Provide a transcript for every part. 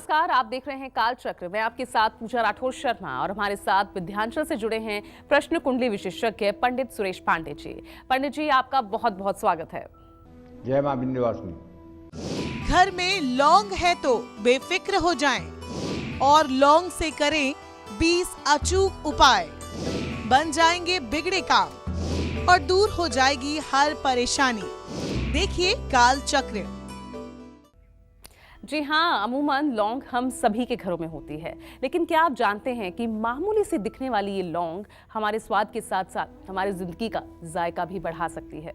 नमस्कार, आप देख रहे हैं काल चक्र। मैं आपके साथ पूजा राठौर शर्मा और हमारे साथ विद्यांचल से जुड़े हैं प्रश्न कुंडली विशेषज्ञ पंडित सुरेश पांडे जी। पंडित जी, आपका बहुत बहुत स्वागत है। जय मां विंध्यवासिनी। घर में लौंग है तो बेफिक्र हो जाएं और लौंग से करें 20 अचूक उपाय। बन जाएंगे बिगड़े काम और दूर हो जाएगी हर परेशानी। देखिए काल चक्र। जी हाँ, अमूमन लौंग हम सभी के घरों में होती है, लेकिन क्या आप जानते हैं कि मामूली सी दिखने वाली ये लौंग हमारे स्वाद के साथ साथ हमारी जिंदगी का जायका भी बढ़ा सकती है,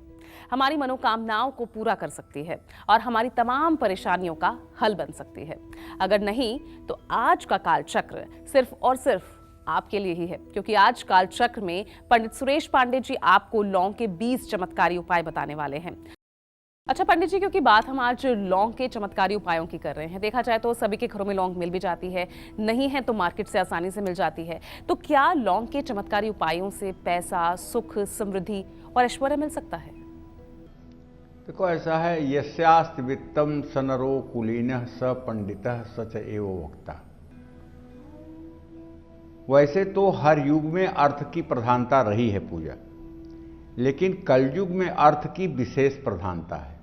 हमारी मनोकामनाओं को पूरा कर सकती है और हमारी तमाम परेशानियों का हल बन सकती है। अगर नहीं तो आज का काल चक्र सिर्फ और सिर्फ आपके लिए ही है, क्योंकि आज काल चक्र में पंडित सुरेश पांडे जी आपको लौंग के 20 चमत्कारी उपाय बताने वाले हैं। अच्छा पंडित जी, क्योंकि बात हम आज लौंग के चमत्कारी उपायों की कर रहे हैं, देखा जाए तो सभी के घरों में लौंग मिल भी जाती है, नहीं है तो मार्केट से आसानी से मिल जाती है। तो क्या लौंग के चमत्कारी उपायों से पैसा, सुख, समृद्धि और ऐश्वर्य मिल सकता है? देखो, ऐसा है, यस्यास्ति वित्तम स नरो कुलीनः स पंडितः स च एव वक्ता। वैसे तो हर युग में अर्थ की प्रधानता रही है पूजा, लेकिन कलयुग में अर्थ की विशेष प्रधानता है।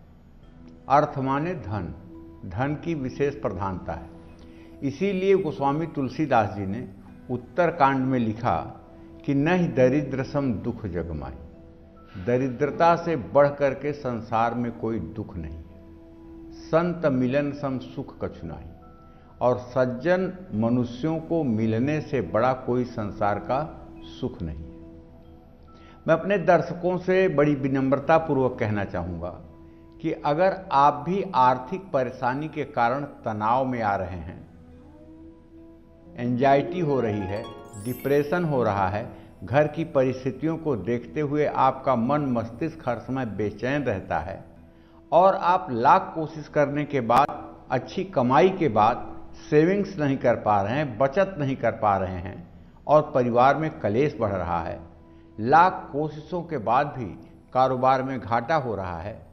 अर्थ माने धन, धन की विशेष प्रधानता है। इसीलिए गोस्वामी तुलसीदास जी ने उत्तर कांड में लिखा कि नहीं दरिद्र सम दुख जगमाई। दरिद्रता से बढ़ करके संसार में कोई दुख नहीं है। संत मिलन सम सुख कछु नहीं। और सज्जन मनुष्यों को मिलने से बड़ा कोई संसार का सुख नहीं है। मैं अपने दर्शकों से बड़ी विनम्रता पूर्वक कहना चाहूँगा कि अगर आप भी आर्थिक परेशानी के कारण तनाव में आ रहे हैं, एंजाइटी हो रही है, डिप्रेशन हो रहा है, घर की परिस्थितियों को देखते हुए आपका मन मस्तिष्क हर समय बेचैन रहता है और आप लाख कोशिश करने के बाद, अच्छी कमाई के बाद सेविंग्स नहीं कर पा रहे हैं, बचत नहीं कर पा रहे हैं और परिवार में कलेश बढ़ रहा है, लाख कोशिशों के बाद भी कारोबार में घाटा हो रहा है,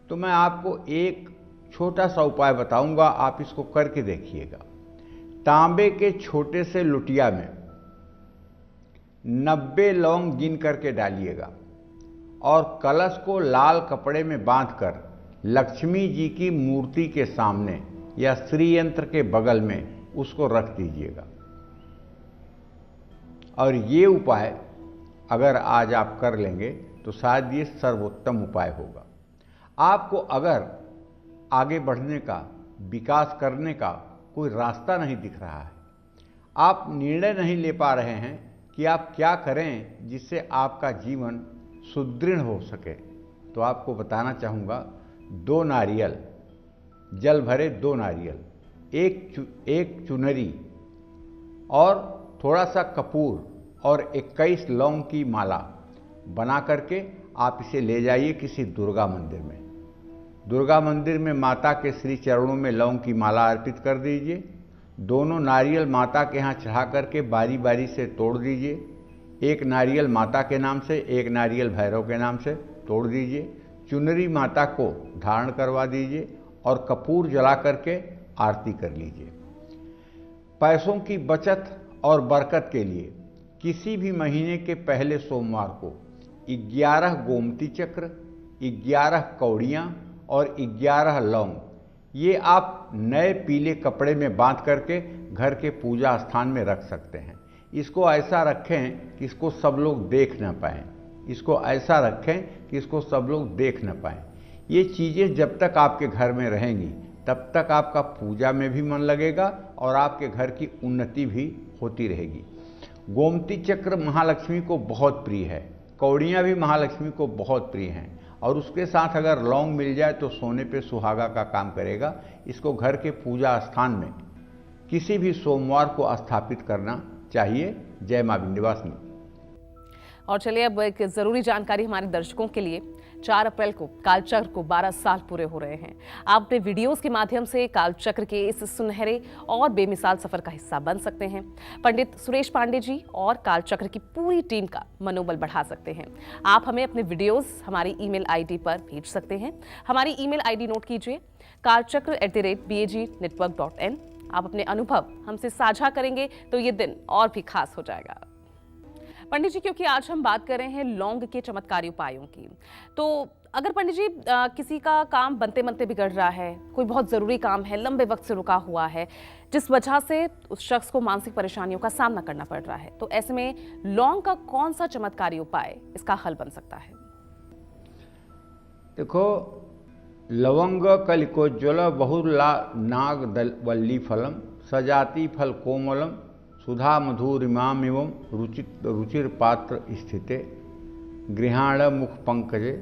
तो मैं आपको एक छोटा सा उपाय बताऊंगा, आप इसको करके देखिएगा। तांबे के छोटे से लुटिया में 90 लौंग गिन करके डालिएगा और कलश को लाल कपड़े में बांधकर लक्ष्मी जी की मूर्ति के सामने या श्री यंत्र के बगल में उसको रख दीजिएगा। और ये उपाय अगर आज आप कर लेंगे तो शायद ये सर्वोत्तम उपाय होगा। आपको अगर आगे बढ़ने का, विकास करने का कोई रास्ता नहीं दिख रहा है, आप निर्णय नहीं ले पा रहे हैं कि आप क्या करें जिससे आपका जीवन सुदृढ़ हो सके, तो आपको बताना चाहूँगा 2 नारियल, जल भरे 2 नारियल, एक चुनरी और थोड़ा सा कपूर और 21 लौंग की माला बना करके आप इसे ले जाइए किसी दुर्गा मंदिर में। दुर्गा मंदिर में माता के श्री चरणों में लौंग की माला अर्पित कर दीजिए। दोनों नारियल माता के यहाँ चढ़ा करके बारी बारी से तोड़ दीजिए। एक नारियल माता के नाम से, एक नारियल भैरव के नाम से तोड़ दीजिए। चुनरी माता को धारण करवा दीजिए और कपूर जला करके आरती कर लीजिए। पैसों की बचत और बरकत के लिए किसी भी महीने के पहले सोमवार को 11 गोमती चक्र, 11 कौड़ियाँ और 11 लौंग, ये आप नए पीले कपड़े में बांध करके घर के पूजा स्थान में रख सकते हैं। इसको ऐसा रखें कि इसको सब लोग देख न पाएँ। इसको ऐसा रखें कि इसको सब लोग देख न पाएँ। ये चीज़ें जब तक आपके घर में रहेंगी तब तक आपका पूजा में भी मन लगेगा और आपके घर की उन्नति भी होती रहेगी। गोमती चक्र महालक्ष्मी को बहुत प्रिय है, कौड़ियाँ भी महालक्ष्मी को बहुत प्रिय हैं और उसके साथ अगर लौंग मिल जाए तो सोने पे सुहागा का काम करेगा। इसको घर के पूजा स्थान में किसी भी सोमवार को स्थापित करना चाहिए। जय मां विंध्यवासिनी। और चलिए अब एक जरूरी जानकारी हमारे दर्शकों के लिए। 4 अप्रैल को कालचक्र को 12 साल पूरे हो रहे हैं। आप अपने वीडियोस के माध्यम से कालचक्र के इस सुनहरे और बेमिसाल सफर का हिस्सा बन सकते हैं। पंडित सुरेश पांडे जी और कालचक्र की पूरी टीम का मनोबल बढ़ा सकते हैं। आप हमें अपने वीडियोस हमारी ईमेल आईडी पर भेज सकते हैं। हमारी ईमेल आईडी नोट कीजिए, kalchakra@bagnetwork.in। आप अपने अनुभव हमसे साझा करेंगे तो ये दिन और भी खास हो जाएगा। पंडित जी, क्योंकि आज हम बात कर रहे हैं लौंग के चमत्कारी उपायों की, तो अगर पंडित जी किसी का काम बनते बनते बिगड़ रहा है, कोई बहुत ज़रूरी काम है, लंबे वक्त से रुका हुआ है, जिस वजह से उस शख्स को मानसिक परेशानियों का सामना करना पड़ रहा है, तो ऐसे में लौंग का कौन सा चमत्कारी उपाय इसका हल बन सकता है? देखो, लवंग कलिकोज्ज्वल बहुला नाग वल्ली फलम सजाति फल कोमलम सुधा मधुरिमाम एवं रुचिर पात्र स्थिते गृहाण मुख पंकजे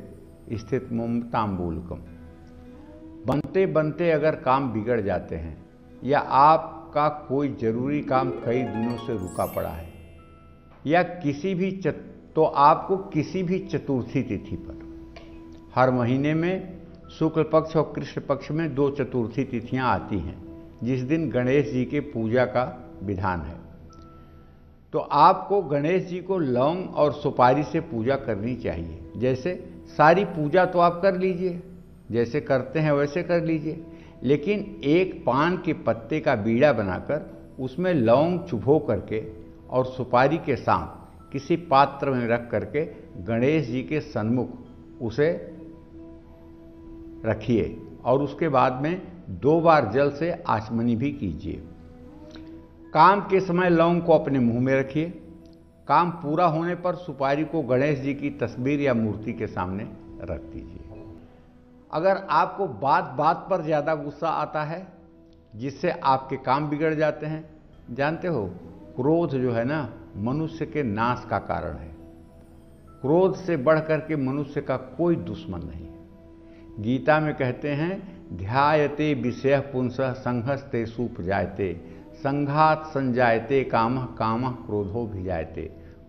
स्थित मोम तांबूलकम। बनते बनते अगर काम बिगड़ जाते हैं या आपका कोई ज़रूरी काम कई दिनों से रुका पड़ा है या तो आपको किसी भी चतुर्थी तिथि पर, हर महीने में शुक्ल पक्ष और कृष्ण पक्ष में 2 चतुर्थी तिथियां आती हैं जिस दिन गणेश जी के पूजा का विधान है, तो आपको गणेश जी को लौंग और सुपारी से पूजा करनी चाहिए। जैसे सारी पूजा तो आप कर लीजिए, जैसे करते हैं वैसे कर लीजिए, लेकिन एक पान के पत्ते का बीड़ा बनाकर उसमें लौंग चुभो करके और सुपारी के साथ किसी पात्र में रख करके गणेश जी के सन्मुख उसे रखिए और उसके बाद में 2 बार जल से आचमनी भी कीजिए। काम के समय लौंग को अपने मुंह में रखिए। काम पूरा होने पर सुपारी को गणेश जी की तस्वीर या मूर्ति के सामने रख दीजिए। अगर आपको बात बात पर ज़्यादा गुस्सा आता है जिससे आपके काम बिगड़ जाते हैं, जानते हो क्रोध जो है ना मनुष्य के नाश का कारण है। क्रोध से बढ़ करके मनुष्य का कोई दुश्मन नहीं है। गीता में कहते हैं ध्यायते विषय पुंसः संघस्ते सुपजायते संघात संजायते कामः कामः क्रोधो भिजायते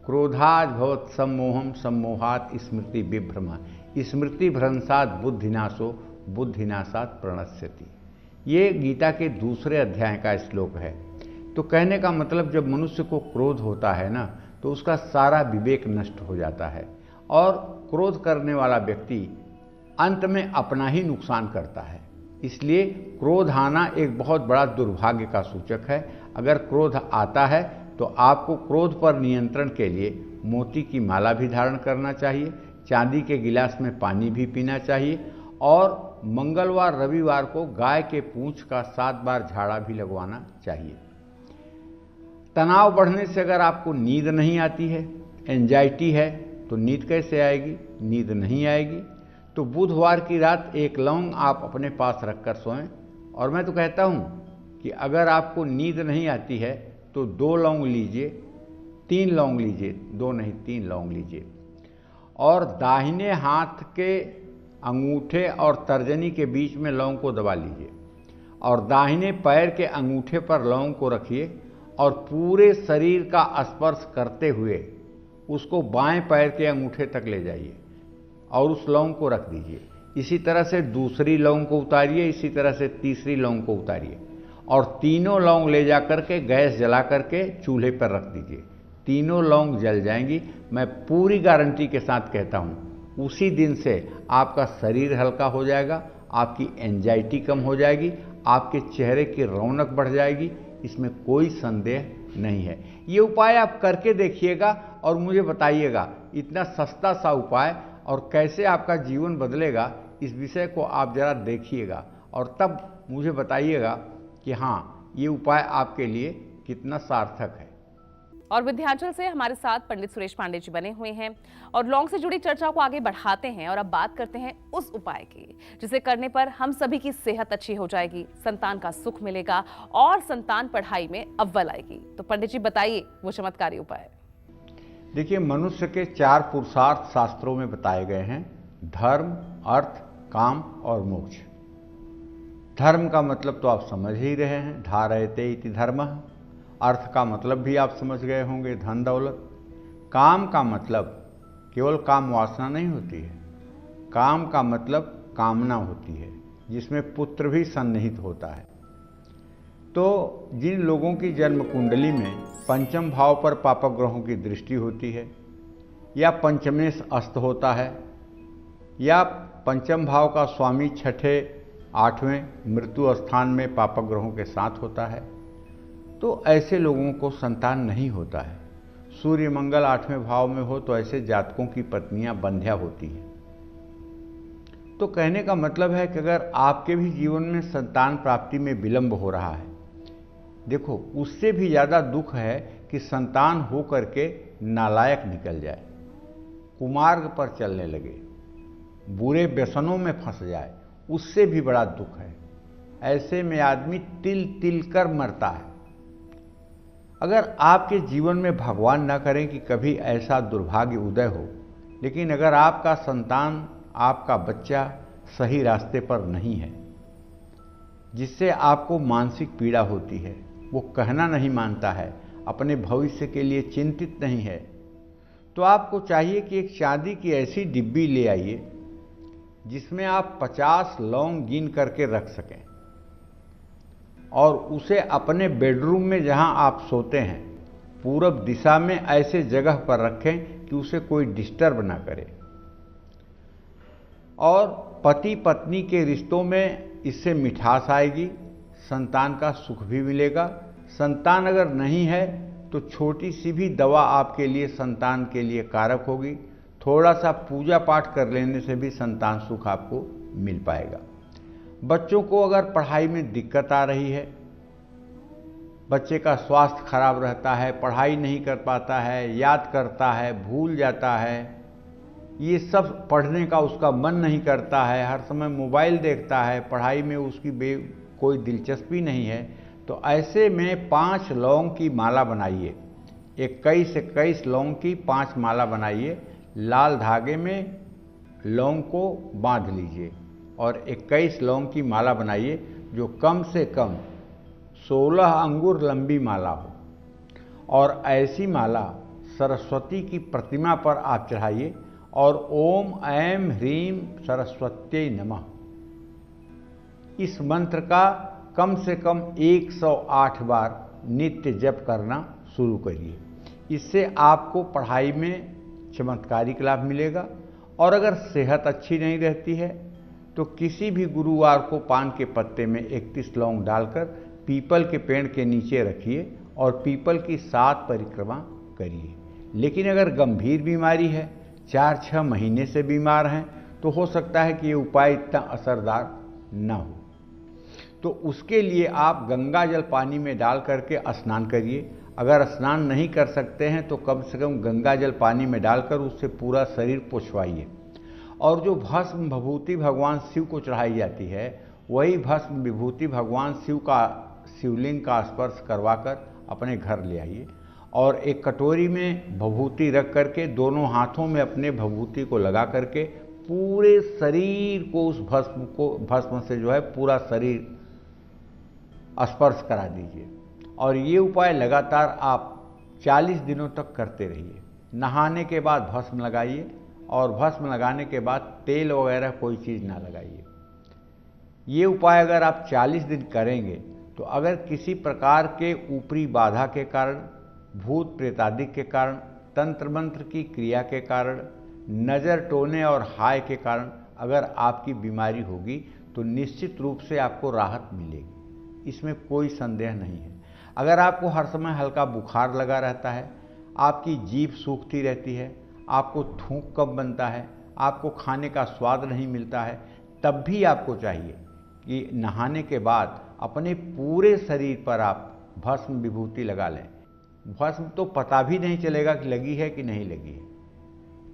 क्रोधात् भवत् सम्मोहम सम्मोहात् स्मृति विभ्रमः स्मृति भ्रंशात् बुद्धिनाशो बुद्धिनाशात् प्रणश्यति। ये गीता के 2 अध्याय का श्लोक है। तो कहने का मतलब जब मनुष्य को क्रोध होता है ना तो उसका सारा विवेक नष्ट हो जाता है और क्रोध करने वाला व्यक्ति अंत में अपना ही नुकसान करता है। इसलिए क्रोध आना एक बहुत बड़ा दुर्भाग्य का सूचक है। अगर क्रोध आता है तो आपको क्रोध पर नियंत्रण के लिए मोती की माला भी धारण करना चाहिए, चांदी के गिलास में पानी भी पीना चाहिए और मंगलवार रविवार को गाय के पूंछ का 7 बार झाड़ा भी लगवाना चाहिए। तनाव बढ़ने से अगर आपको नींद नहीं आती है, एंजाइटी है, तो नींद कैसे आएगी? नींद नहीं आएगी। तो बुधवार की रात 1 लौंग आप अपने पास रखकर सोएं। और मैं तो कहता हूं कि अगर आपको नींद नहीं आती है तो 2 लौंग लीजिए, 3 लौंग लीजिए, 2 नहीं 3 लौंग लीजिए और दाहिने हाथ के अंगूठे और तर्जनी के बीच में लौंग को दबा लीजिए और दाहिने पैर के अंगूठे पर लौंग को रखिए और पूरे शरीर का स्पर्श करते हुए उसको बाएं पैर के अंगूठे तक ले जाइए और उस लौंग को रख दीजिए। इसी तरह से दूसरी लौंग को उतारिए, इसी तरह से तीसरी लौंग को उतारिए और तीनों लौंग ले जा करके गैस जला करके चूल्हे पर रख दीजिए। तीनों लौंग जल जाएंगी। मैं पूरी गारंटी के साथ कहता हूँ उसी दिन से आपका शरीर हल्का हो जाएगा, आपकी एंजाइटी कम हो जाएगी, आपके चेहरे की रौनक बढ़ जाएगी, इसमें कोई संदेह नहीं है। ये उपाय आप करके देखिएगा और मुझे बताइएगा इतना सस्ता सा उपाय और कैसे आपका जीवन बदलेगा, इस विषय को आप जरा देखिएगा और तब मुझे बताइएगा कि हाँ ये उपाय आपके लिए कितना सार्थक है। और विंध्याचल से हमारे साथ पंडित सुरेश पांडे जी बने हुए हैं और लौंग से जुड़ी चर्चा को आगे बढ़ाते हैं और अब बात करते हैं उस उपाय की जिसे करने पर हम सभी की सेहत अच्छी हो जाएगी, संतान का सुख मिलेगा और संतान पढ़ाई में अव्वल आएगी। तो पंडित जी बताइए वो चमत्कारी उपाय। देखिए, मनुष्य के 4 पुरुषार्थ शास्त्रों में बताए गए हैं, धर्म, अर्थ, काम और मोक्ष। धर्म का मतलब तो आप समझ ही रहे हैं, धारयते इति धर्मः। अर्थ का मतलब भी आप समझ गए होंगे, धन दौलत। काम का मतलब केवल काम वासना नहीं होती है, काम का मतलब कामना होती है जिसमें पुत्र भी सन्निहित होता है। तो जिन लोगों की जन्म कुंडली में पंचम भाव पर पापक ग्रहों की दृष्टि होती है या पंचमेश अस्त होता है या पंचम भाव का स्वामी छठे 8वें मृत्यु स्थान में पापग्रहों के साथ होता है, तो ऐसे लोगों को संतान नहीं होता है। सूर्य मंगल 8वें भाव में हो तो ऐसे जातकों की पत्नियां बंध्या होती हैं। तो कहने का मतलब है कि अगर आपके भी जीवन में संतान प्राप्ति में विलंब हो रहा है, देखो उससे भी ज़्यादा दुख है कि संतान हो करके नालायक निकल जाए, कुमार्ग पर चलने लगे, बुरे व्यसनों में फंस जाए, उससे भी बड़ा दुख है। ऐसे में आदमी तिल तिल कर मरता है। अगर आपके जीवन में भगवान न करें कि कभी ऐसा दुर्भाग्य उदय हो, लेकिन अगर आपका संतान, आपका बच्चा सही रास्ते पर नहीं है, जिससे आपको मानसिक पीड़ा होती है, वो कहना नहीं मानता है, अपने भविष्य के लिए चिंतित नहीं है, तो आपको चाहिए कि एक चांदी की ऐसी डिब्बी ले आइए जिसमें आप 50 लौंग गिन करके रख सकें और उसे अपने बेडरूम में जहां आप सोते हैं पूरब दिशा में ऐसे जगह पर रखें कि उसे कोई डिस्टर्ब ना करे। और पति पत्नी के रिश्तों में इससे मिठास आएगी, संतान का सुख भी मिलेगा। संतान अगर नहीं है तो छोटी सी भी दवा आपके लिए संतान के लिए कारक होगी। थोड़ा सा पूजा पाठ कर लेने से भी संतान सुख आपको मिल पाएगा। बच्चों को अगर पढ़ाई में दिक्कत आ रही है, बच्चे का स्वास्थ्य खराब रहता है, पढ़ाई नहीं कर पाता है, याद करता है, भूल जाता है, ये सब पढ़ने का उसका मन नहीं करता है, हर समय मोबाइल देखता है, पढ़ाई में उसकी कोई दिलचस्पी नहीं है, तो ऐसे में 5 लौंग की माला बनाइए। 21 लौंग की 5 माला बनाइए, लाल धागे में लौंग को बांध लीजिए और 21 लौंग की माला बनाइए जो कम से कम 16 अंगुर लंबी माला हो। और ऐसी माला सरस्वती की प्रतिमा पर आप चढ़ाइए और ओम ऐं ह्रीं सरस्वत्यै नमः इस मंत्र का कम से कम 108 बार नित्य जप करना शुरू करिए। इससे आपको पढ़ाई में चमत्कारिक लाभ मिलेगा। और अगर सेहत अच्छी नहीं रहती है तो किसी भी गुरुवार को पान के पत्ते में 31 लौंग डालकर पीपल के पेड़ के नीचे रखिए और पीपल की 7 परिक्रमा करिए। लेकिन अगर गंभीर बीमारी है, 4-6 महीने से बीमार हैं, तो हो सकता है कि ये उपाय इतना असरदार न हो, तो उसके लिए आप गंगा जल पानी में डाल करके स्नान करिए। अगर स्नान नहीं कर सकते हैं तो कम से कम गंगा जल पानी में डालकर उससे पूरा शरीर पोंछवाइए। और जो भस्म विभूति भगवान शिव को चढ़ाई जाती है, वही भस्म विभूति भगवान शिव का शिवलिंग का स्पर्श करवाकर अपने घर ले आइए और एक कटोरी में विभूति रख करके दोनों हाथों में अपने विभूति को लगा करके पूरे शरीर को उस भस्म से जो है पूरा शरीर स्पर्श करा दीजिए। और ये उपाय लगातार आप 40 दिनों तक करते रहिए। नहाने के बाद भस्म लगाइए और भस्म लगाने के बाद तेल वगैरह कोई चीज़ ना लगाइए। ये उपाय अगर आप 40 दिन करेंगे तो अगर किसी प्रकार के ऊपरी बाधा के कारण, भूत प्रेतादि के कारण, तंत्र मंत्र की क्रिया के कारण, नज़र टोने और हाय के कारण अगर आपकी बीमारी होगी तो निश्चित रूप से आपको राहत मिलेगी, इसमें कोई संदेह नहीं है। अगर आपको हर समय हल्का बुखार लगा रहता है, आपकी जीभ सूखती रहती है, आपको थूक कम बनता है, आपको खाने का स्वाद नहीं मिलता है, तब भी आपको चाहिए कि नहाने के बाद अपने पूरे शरीर पर आप भस्म विभूति लगा लें। भस्म तो पता भी नहीं चलेगा कि लगी है कि नहीं लगी है,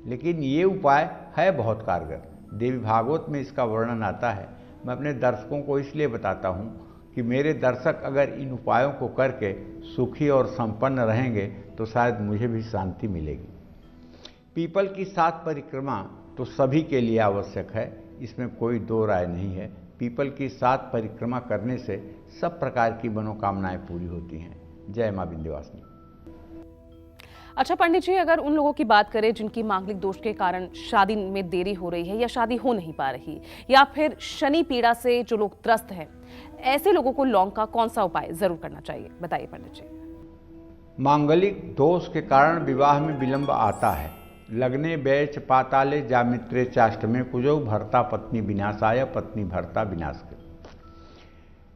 लेकिन ये उपाय है बहुत कारगर। देवी भागवत में इसका वर्णन आता है। मैं अपने दर्शकों को इसलिए बताता हूँ कि मेरे दर्शक अगर इन उपायों को करके सुखी और संपन्न रहेंगे तो शायद मुझे भी शांति मिलेगी। पीपल की 7 परिक्रमा तो सभी के लिए आवश्यक है, इसमें कोई दो राय नहीं है। पीपल की 7 परिक्रमा करने से सब प्रकार की मनोकामनाएं पूरी होती हैं। जय मां विंध्यवासिनी। अच्छा पंडित जी, अगर उन लोगों की बात करें जिनकी मांगलिक दोष के कारण शादी में देरी हो रही है या शादी हो नहीं पा रही, या फिर शनि पीड़ा से जो लोग त्रस्त हैं, ऐसे लोगों को लौंग का कौन सा उपाय जरूर करना चाहिए, बताइए पंडित जी। मांगलिक दोष के कारण विवाह में विलंब आता है। लग्ने बैच पाताले जामित्रे चाष्टमे कुजौ भर्ता पत्नी विनाशाय पत्नी भर्ता विनाश के।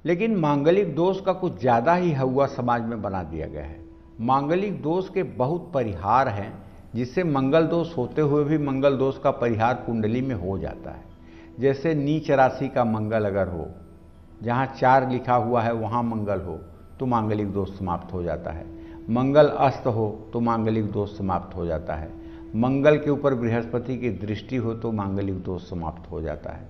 लेकिन मांगलिक दोष का कुछ ज़्यादा ही हवा समाज में बना दिया गया है। मांगलिक दोष के बहुत परिहार हैं, जिससे मंगल दोष होते हुए भी मंगल दोष का परिहार कुंडली में हो जाता है। जैसे नीच राशि का मंगल अगर हो, जहाँ 4 लिखा हुआ है वहाँ मंगल हो तो मांगलिक दोष समाप्त हो जाता है। मंगल अस्त हो तो मांगलिक दोष समाप्त हो जाता है। मंगल के ऊपर बृहस्पति की दृष्टि हो तो मांगलिक दोष समाप्त हो जाता है।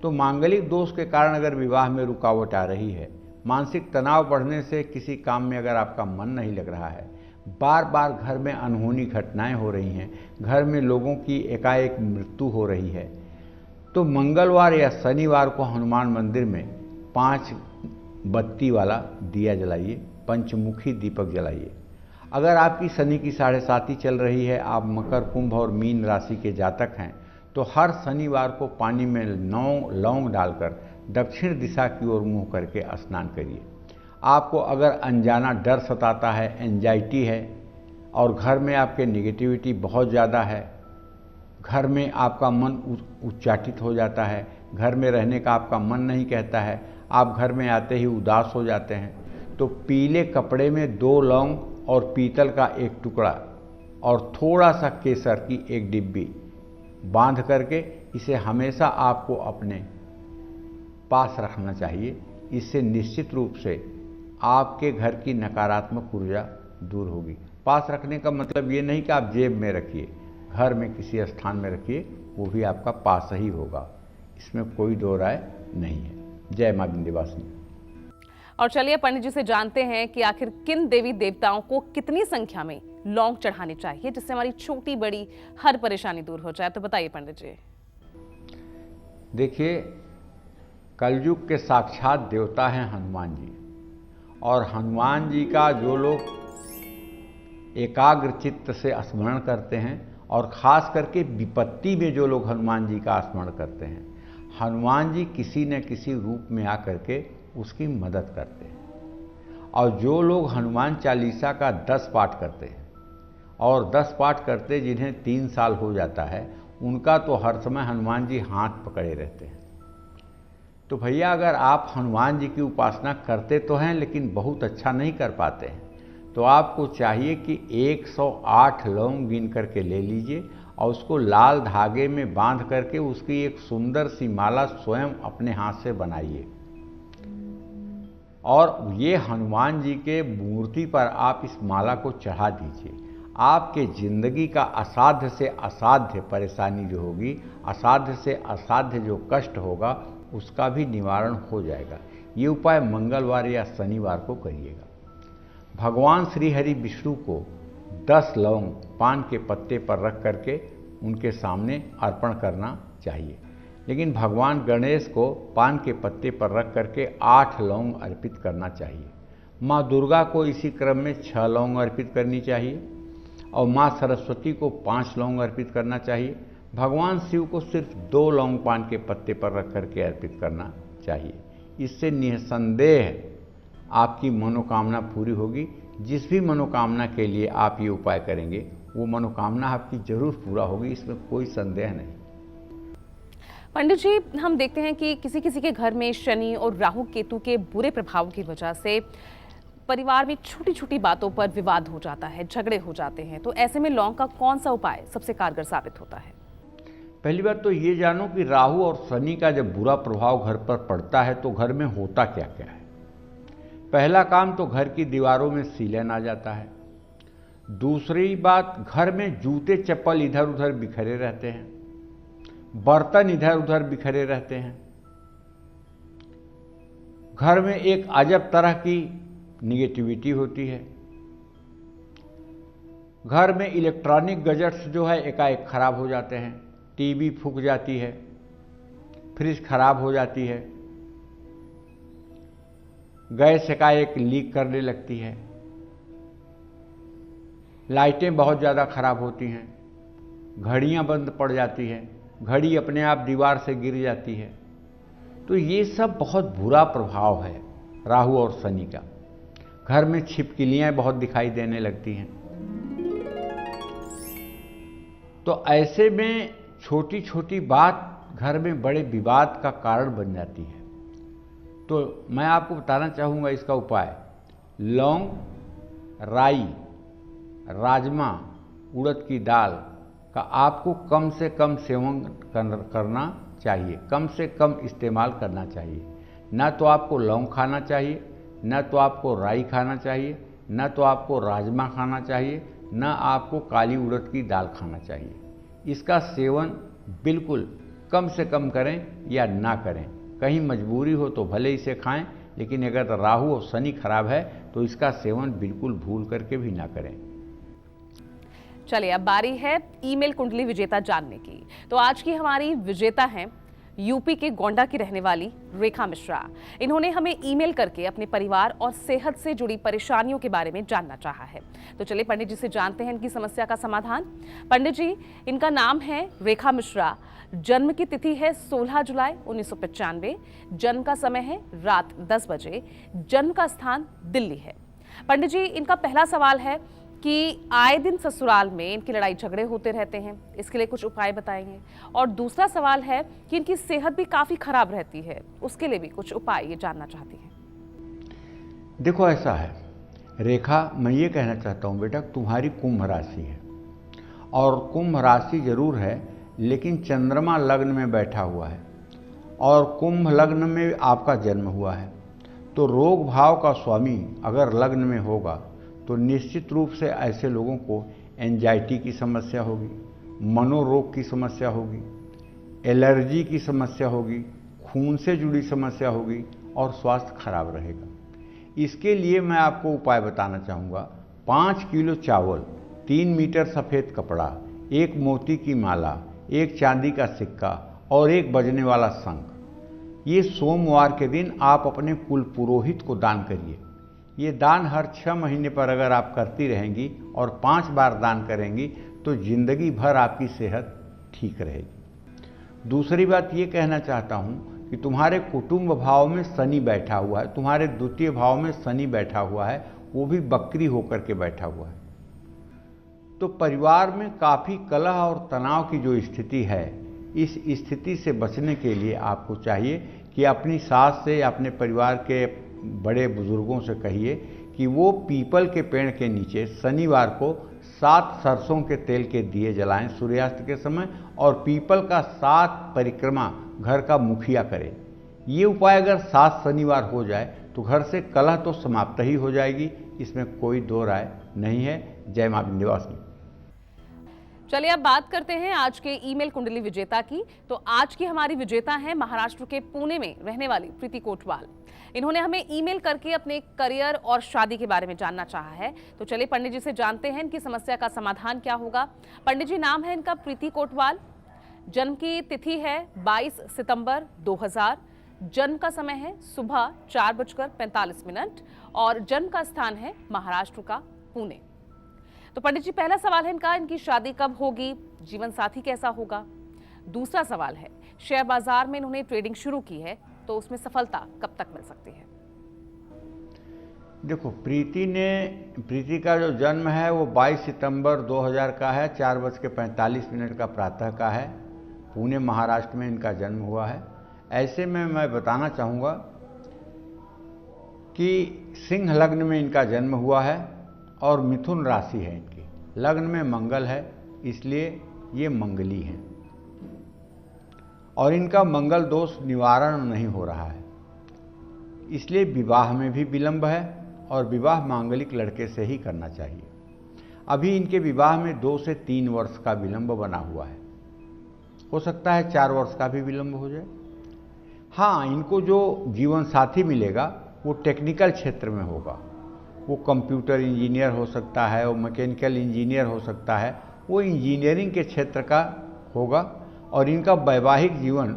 तो मांगलिक दोष के कारण अगर विवाह में रुकावट आ रही है, मानसिक तनाव बढ़ने से किसी काम में अगर आपका मन नहीं लग रहा है, बार बार घर में अनहोनी घटनाएं हो रही हैं, घर में लोगों की एकाएक मृत्यु हो रही है, तो मंगलवार या शनिवार को हनुमान मंदिर में 5 बत्ती वाला दिया जलाइए, पंचमुखी दीपक जलाइए। अगर आपकी शनि की 7.5 चल रही है, आप मकर, कुंभ और मीन राशि के जातक हैं, तो हर शनिवार को पानी में 9 लौंग डालकर दक्षिण दिशा की ओर मुंह करके स्नान करिए। आपको अगर अनजाना डर सताता है, एंजाइटी है और घर में आपके नेगेटिविटी बहुत ज़्यादा है, घर में आपका मन उच्चाटित हो जाता है, घर में रहने का आपका मन नहीं कहता है, आप घर में आते ही उदास हो जाते हैं, तो पीले कपड़े में 2 लौंग और पीतल का 1 टुकड़ा और थोड़ा सा केसर की 1 डिब्बी बांध करके इसे हमेशा आपको अपने पास रखना चाहिए। इससे निश्चित रूप से आपके घर की नकारात्मक ऊर्जा दूर होगी। पास रखने का मतलब ये नहीं कि आप जेब में रखिए, घर में किसी स्थान में रखिए, वो भी आपका पास ही होगा, इसमें कोई दो राय नहीं है। जय मां विंध्यवासिनी। और चलिए पंडित जी से जानते हैं कि आखिर किन देवी देवताओं को कितनी संख्या में लौंग चढ़ानी चाहिए जिससे हमारी छोटी बड़ी हर परेशानी दूर हो जाए। तो बताइए पंडित जी। देखिए, कलयुग के साक्षात देवता हैं हनुमान जी, और हनुमान जी का जो लोग एकाग्र चित्त से स्मरण करते हैं और खास करके विपत्ति में जो लोग हनुमान जी का स्मरण करते हैं, हनुमान जी किसी न किसी रूप में आकर के उसकी मदद करते हैं। और जो लोग हनुमान चालीसा का 10 पाठ करते हैं और 10 पाठ करते जिन्हें 3 साल हो जाता है, उनका तो हर समय हनुमान जी हाथ पकड़े रहते हैं। तो भैया, अगर आप हनुमान जी की उपासना करते तो हैं लेकिन बहुत अच्छा नहीं कर पाते हैं, तो आपको चाहिए कि 108 लौंग गिन करके ले लीजिए और उसको लाल धागे में बांध करके उसकी एक सुंदर सी माला स्वयं अपने हाथ से बनाइए और ये हनुमान जी के मूर्ति पर आप इस माला को चढ़ा दीजिए। आपके जिंदगी का असाध्य से असाध्य परेशानी जो होगी, असाध्य से असाध्य जो कष्ट होगा, उसका भी निवारण हो जाएगा। ये उपाय मंगलवार या शनिवार को करिएगा। भगवान श्री हरि विष्णु को 10 लौंग पान के पत्ते पर रख करके उनके सामने अर्पण करना चाहिए, लेकिन भगवान गणेश को पान के पत्ते पर रख करके 8 लौंग अर्पित करना चाहिए। माँ दुर्गा को इसी क्रम में 6 लौंग अर्पित करनी चाहिए और माँ सरस्वती को 5 लौंग अर्पित करना चाहिए। भगवान शिव को सिर्फ 2 लौंग पान के पत्ते पर रख करके अर्पित करना चाहिए। इससे निसंदेह आपकी मनोकामना पूरी होगी। जिस भी मनोकामना के लिए आप ये उपाय करेंगे, वो मनोकामना आपकी जरूर पूरा होगी, इसमें कोई संदेह नहीं। पंडित जी, हम देखते हैं कि किसी किसी के घर में शनि और राहु केतु के बुरे प्रभाव की वजह से परिवार में छोटी छोटी बातों पर विवाद हो जाता है, झगड़े हो जाते हैं। तो ऐसे में लौंग का कौन सा उपाय सबसे कारगर साबित होता है? पहली बात तो ये जानो कि राहु और शनि का जब बुरा प्रभाव घर पर पड़ता है तो घर में होता क्या क्या है। पहला काम तो घर की दीवारों में सीलन आ जाता है। दूसरी बात, घर में जूते चप्पल इधर उधर बिखरे रहते हैं, बर्तन इधर उधर बिखरे रहते हैं, घर में एक अजब तरह की निगेटिविटी होती है, घर में इलेक्ट्रॉनिक गैजेट्स जो है एकाएक खराब हो जाते हैं, टीवी फूक जाती है, फ्रिज खराब हो जाती है, गैस एकाएक लीक करने लगती है, लाइटें बहुत ज़्यादा खराब होती हैं, घड़ियाँ बंद पड़ जाती हैं, घड़ी अपने आप दीवार से गिर जाती है। तो ये सब बहुत बुरा प्रभाव है राहु और शनि का। घर में छिपकलियाँ बहुत दिखाई देने लगती हैं। तो ऐसे में छोटी छोटी बात घर में बड़े विवाद का कारण बन जाती है। तो मैं आपको बताना चाहूँगा इसका उपाय। लौंग, राई, राजमा, उड़द की दाल का आपको कम से कम सेवन करना चाहिए, कम से कम इस्तेमाल करना चाहिए। ना तो आपको लौंग खाना चाहिए, ना तो आपको राई खाना चाहिए, ना तो आपको राजमा खाना चाहिए, ना आपको काली उड़द की दाल खाना चाहिए। इसका सेवन बिल्कुल कम से कम करें या ना करें। कहीं मजबूरी हो तो भले इसे खाएं, लेकिन अगर राहु और शनि खराब है तो इसका सेवन बिल्कुल भूल करके भी ना करें। चलिए, अब बारी है ईमेल कुंडली विजेता जानने की। तो आज की हमारी विजेता हैं यूपी के गोंडा की रहने वाली रेखा मिश्रा। इन्होंने हमें ईमेल करके अपने परिवार और सेहत से जुड़ी परेशानियों के बारे में जानना चाहा है। तो चलिए पंडित जी से जानते हैं इनकी समस्या का समाधान। पंडित जी, इनका नाम है रेखा मिश्रा, जन्म की तिथि है 16 जुलाई 1995, जन्म का समय है रात 10 बजे, जन्म का स्थान दिल्ली है। पंडित जी, इनका पहला सवाल है कि आए दिन ससुराल में इनकी लड़ाई झगड़े होते रहते हैं, इसके लिए कुछ उपाय बताएंगे। और दूसरा सवाल है कि इनकी सेहत भी काफी खराब रहती है, उसके लिए भी कुछ उपाय ये जानना चाहती हैं। देखो, ऐसा है रेखा, मैं ये कहना चाहता हूँ बेटा, तुम्हारी कुंभ राशि है और कुंभ राशि जरूर है, लेकिन चंद्रमा लग्न में बैठा हुआ है और कुंभ लग्न में आपका जन्म हुआ है। तो रोग भाव का स्वामी अगर लग्न में होगा तो निश्चित रूप से ऐसे लोगों को एंजाइटी की समस्या होगी, मनोरोग की समस्या होगी, एलर्जी की समस्या होगी, खून से जुड़ी समस्या होगी और स्वास्थ्य खराब रहेगा। इसके लिए मैं आपको उपाय बताना चाहूँगा। 5 किलो चावल, 3 मीटर सफ़ेद कपड़ा, 1 मोती की माला, 1 चांदी का सिक्का और 1 बजने वाला शंख, ये सोमवार के दिन आप अपने कुल पुरोहित को दान करिए। ये दान हर 6 महीने पर अगर आप करती रहेंगी और 5 बार दान करेंगी तो जिंदगी भर आपकी सेहत ठीक रहेगी। दूसरी बात ये कहना चाहता हूँ कि तुम्हारे कुटुंब भाव में शनि बैठा हुआ है, तुम्हारे द्वितीय भाव में शनि बैठा हुआ है, वो भी बकरी होकर के बैठा हुआ है। तो परिवार में काफ़ी कलह और तनाव की जो स्थिति है, इस स्थिति से बचने के लिए आपको चाहिए कि अपनी सास से, अपने परिवार के बड़े बुजुर्गों से कहिए कि वो पीपल के पेड़ के नीचे शनिवार को 7 सरसों के तेल के दिए जलाएं सूर्यास्त के समय, और पीपल का 7 परिक्रमा घर का मुखिया करें। ये उपाय अगर 7 शनिवार हो जाए तो घर से कलह तो समाप्त ही हो जाएगी, इसमें कोई दो राय नहीं है। जय मां विंध्यवासिनी। चलिए, अब बात करते हैं आज के ईमेल कुंडली विजेता की। तो आज की हमारी विजेता हैं महाराष्ट्र के पुणे में रहने वाली प्रीति कोटवाल। इन्होंने हमें ईमेल करके अपने करियर और शादी के बारे में जानना चाहा है। तो चलिए पंडित जी से जानते हैं इनकी समस्या का समाधान क्या होगा। पंडित जी, नाम है इनका प्रीति कोटवाल, जन्म की तिथि है 22 सितंबर 2000, जन्म का समय है सुबह 4:45 और जन्म का स्थान है महाराष्ट्र का पुणे। तो पंडित जी, पहला सवाल है इनका, इनकी शादी कब होगी, जीवन साथी कैसा होगा। दूसरा सवाल है, शेयर बाजार में इन्होंने ट्रेडिंग शुरू की है, तो उसमें सफलता कब तक मिल सकती है। देखो, प्रीति का जो जन्म है वो 22 सितंबर 2000 का है, 4:45 का प्रातः का है। पुणे महाराष्ट्र में इनका जन्म हुआ है। ऐसे में मैं बताना चाहूँगा कि सिंह लग्न में इनका जन्म हुआ है और मिथुन राशि है इनकी, लग्न में मंगल है, इसलिए ये मंगली हैं और इनका मंगल दोष निवारण नहीं हो रहा है, इसलिए विवाह में भी विलंब है और विवाह मांगलिक लड़के से ही करना चाहिए। अभी इनके विवाह में 2 से 3 वर्ष का विलंब बना हुआ है, हो सकता है 4 वर्ष का भी विलंब हो जाए। हाँ, इनको जो जीवन साथी मिलेगा वो टेक्निकल क्षेत्र में होगा, वो कंप्यूटर इंजीनियर हो सकता है, वो मैकेनिकल इंजीनियर हो सकता है, वो इंजीनियरिंग के क्षेत्र का होगा और इनका वैवाहिक जीवन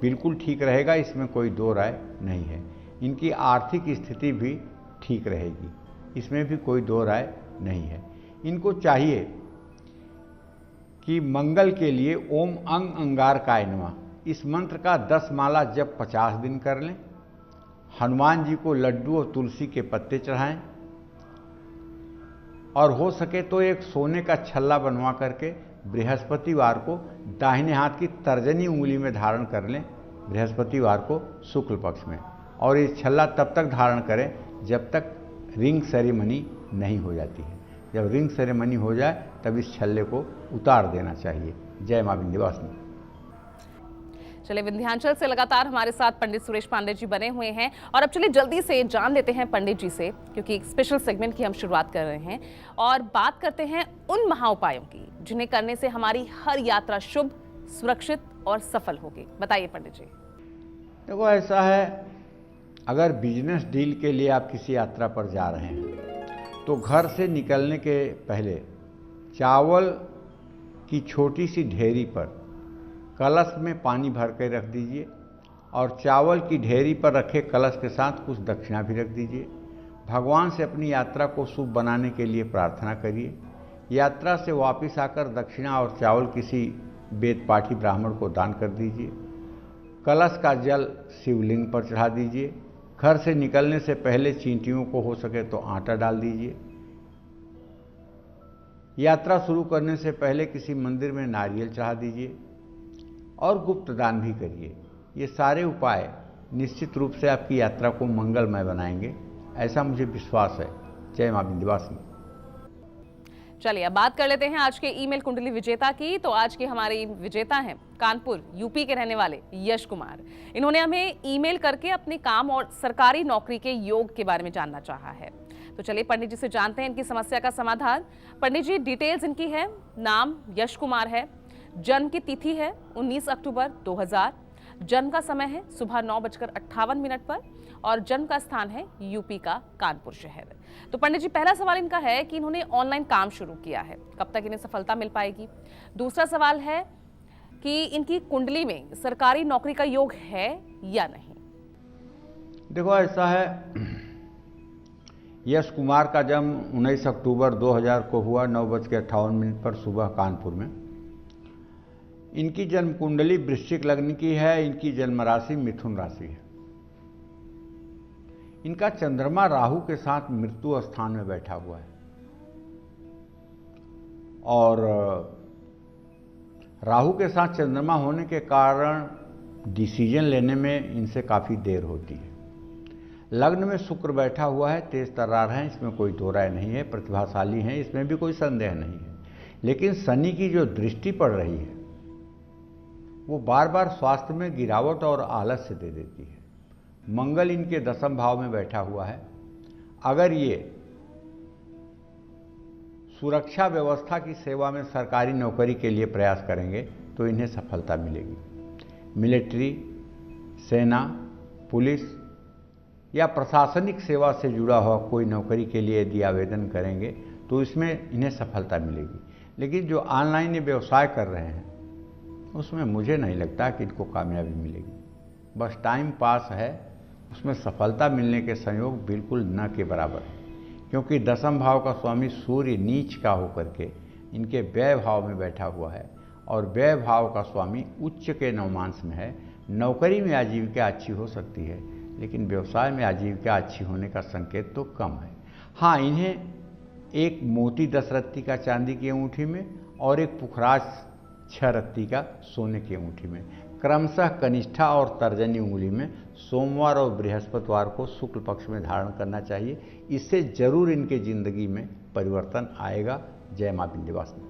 बिल्कुल ठीक रहेगा, इसमें कोई दो राय नहीं है। इनकी आर्थिक स्थिति भी ठीक रहेगी, इसमें भी कोई दो राय नहीं है। इनको चाहिए कि मंगल के लिए ओम अंग अंगारकाय नमः इस मंत्र का 10 माला जप 50 दिन कर लें। हनुमान जी को लड्डू और तुलसी के पत्ते चढ़ाएं और हो सके तो एक सोने का छल्ला बनवा करके बृहस्पतिवार को दाहिने हाथ की तर्जनी उंगली में धारण कर लें, बृहस्पतिवार को शुक्ल पक्ष में, और ये छल्ला तब तक धारण करें जब तक रिंग सेरेमनी नहीं हो जाती है। जब रिंग सेरेमनी हो जाए तब इस छल्ले को उतार देना चाहिए। जय मां विंध्यवासिनी। चलिए, विंध्याचल से लगातार हमारे साथ पंडित सुरेश पांडे जी बने हुए हैं और अब चलिए जल्दी से जान लेते हैं पंडित जी से, क्योंकि एक स्पेशल सेगमेंट की हम शुरुआत कर रहे हैं और बात करते हैं उन महाउपायों की जिन्हें करने से हमारी हर यात्रा शुभ, सुरक्षित और सफल होगी। बताइए पंडित जी। देखो, ऐसा है, अगर बिजनेस डील के लिए आप किसी यात्रा पर जा रहे हैं तो घर से निकलने के पहले चावल की छोटी सी ढेरी पर कलश में पानी भर कर रख दीजिए और चावल की ढेरी पर रखे कलश के साथ कुछ दक्षिणा भी रख दीजिए। भगवान से अपनी यात्रा को शुभ बनाने के लिए प्रार्थना करिए। यात्रा से वापस आकर दक्षिणा और चावल किसी वेदपाठी ब्राह्मण को दान कर दीजिए। कलश का जल शिवलिंग पर चढ़ा दीजिए। घर से निकलने से पहले चींटियों को हो सके तो आटा डाल दीजिए। यात्रा शुरू करने से पहले किसी मंदिर में नारियल चढ़ा दीजिए और गुप्त दान भी करिए। ये सारे उपाय निश्चित रूप से आपकी यात्रा को मंगलमय बनाएंगे, ऐसा मुझे विश्वास है। जय मां विंध्यवासिनी। चलिए, अब बात कर लेते हैं आज के ईमेल कुंडली विजेता की। तो आज के हमारे विजेता हैं कानपुर यूपी के रहने वाले यश कुमार। इन्होंने हमें ईमेल करके अपने काम और सरकारी नौकरी के योग के बारे में जानना चाहा है। तो चलिए पंडित जी से जानते हैं इनकी समस्या का समाधान। पंडित जी, डिटेल्स इनकी है। नाम यश कुमार है, जन्म की तिथि है 19 अक्टूबर 2000, जन्म का समय है सुबह 9:58 पर और जन्म का स्थान है यूपी का कानपुर शहर। तो पंडित जी, पहला सवाल इनका है कि इन्होंने ऑनलाइन काम शुरू किया है, कब तक इन्हें सफलता मिल पाएगी। दूसरा सवाल है कि इनकी कुंडली में सरकारी नौकरी का योग है या नहीं। देखो, ऐसा है, यश कुमार का जन्म 19 अक्टूबर 2000 को हुआ 9:58 पर सुबह कानपुर में। इनकी जन्म कुंडली वृश्चिक लग्न की है। इनकी जन्म राशि मिथुन राशि है। इनका चंद्रमा राहु के साथ मृत्यु स्थान में बैठा हुआ है और राहु के साथ चंद्रमा होने के कारण डिसीजन लेने में इनसे काफ़ी देर होती है। लग्न में शुक्र बैठा हुआ है, तेज तर्रार है, इसमें कोई दो राय नहीं है। प्रतिभाशाली हैं, इसमें भी कोई संदेह नहीं है। लेकिन शनि की जो दृष्टि पड़ रही है वो बार बार स्वास्थ्य में गिरावट और आलस्य दे देती है। मंगल इनके 10वें भाव में बैठा हुआ है। अगर ये सुरक्षा व्यवस्था की सेवा में सरकारी नौकरी के लिए प्रयास करेंगे तो इन्हें सफलता मिलेगी। मिलिट्री, सेना, पुलिस या प्रशासनिक सेवा से जुड़ा हुआ कोई नौकरी के लिए यदि आवेदन करेंगे तो इसमें इन्हें सफलता मिलेगी। लेकिन जो ऑनलाइन ये व्यवसाय कर रहे हैं उसमें मुझे नहीं लगता कि इनको कामयाबी मिलेगी। बस टाइम पास है, उसमें सफलता मिलने के संयोग बिल्कुल न के बराबर है, क्योंकि 10वें भाव का स्वामी सूर्य नीच का होकर के इनके व्यय भाव में बैठा हुआ है और व्यय भाव का स्वामी उच्च के नवमांश में है। नौकरी में आजीविका अच्छी हो सकती है, लेकिन व्यवसाय में आजीविका अच्छी होने का संकेत तो कम है। हाँ, इन्हें एक मोती 10 रत्ती का चांदी की अंगूठी में और एक पुखराज 6 रत्ती का सोने की अंगूठी में, क्रमशः कनिष्ठा और तर्जनी उंगली में सोमवार और बृहस्पतिवार को शुक्ल पक्ष में धारण करना चाहिए। इससे जरूर इनके जिंदगी में परिवर्तन आएगा। जय मां विंध्यवासिनी।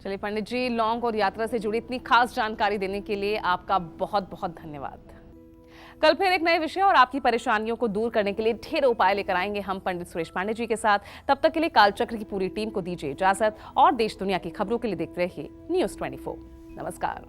चलिए पंडित जी, लौंग और यात्रा से जुड़ी इतनी खास जानकारी देने के लिए आपका बहुत बहुत धन्यवाद। कल फिर एक नए विषय और आपकी परेशानियों को दूर करने के लिए ढेर उपाय लेकर आएंगे हम पंडित सुरेश पांडे जी के साथ। तब तक के लिए कालचक्र की पूरी टीम को दीजिए इजाजत और देश दुनिया की खबरों के लिए देखते रहिए News 24। नमस्कार।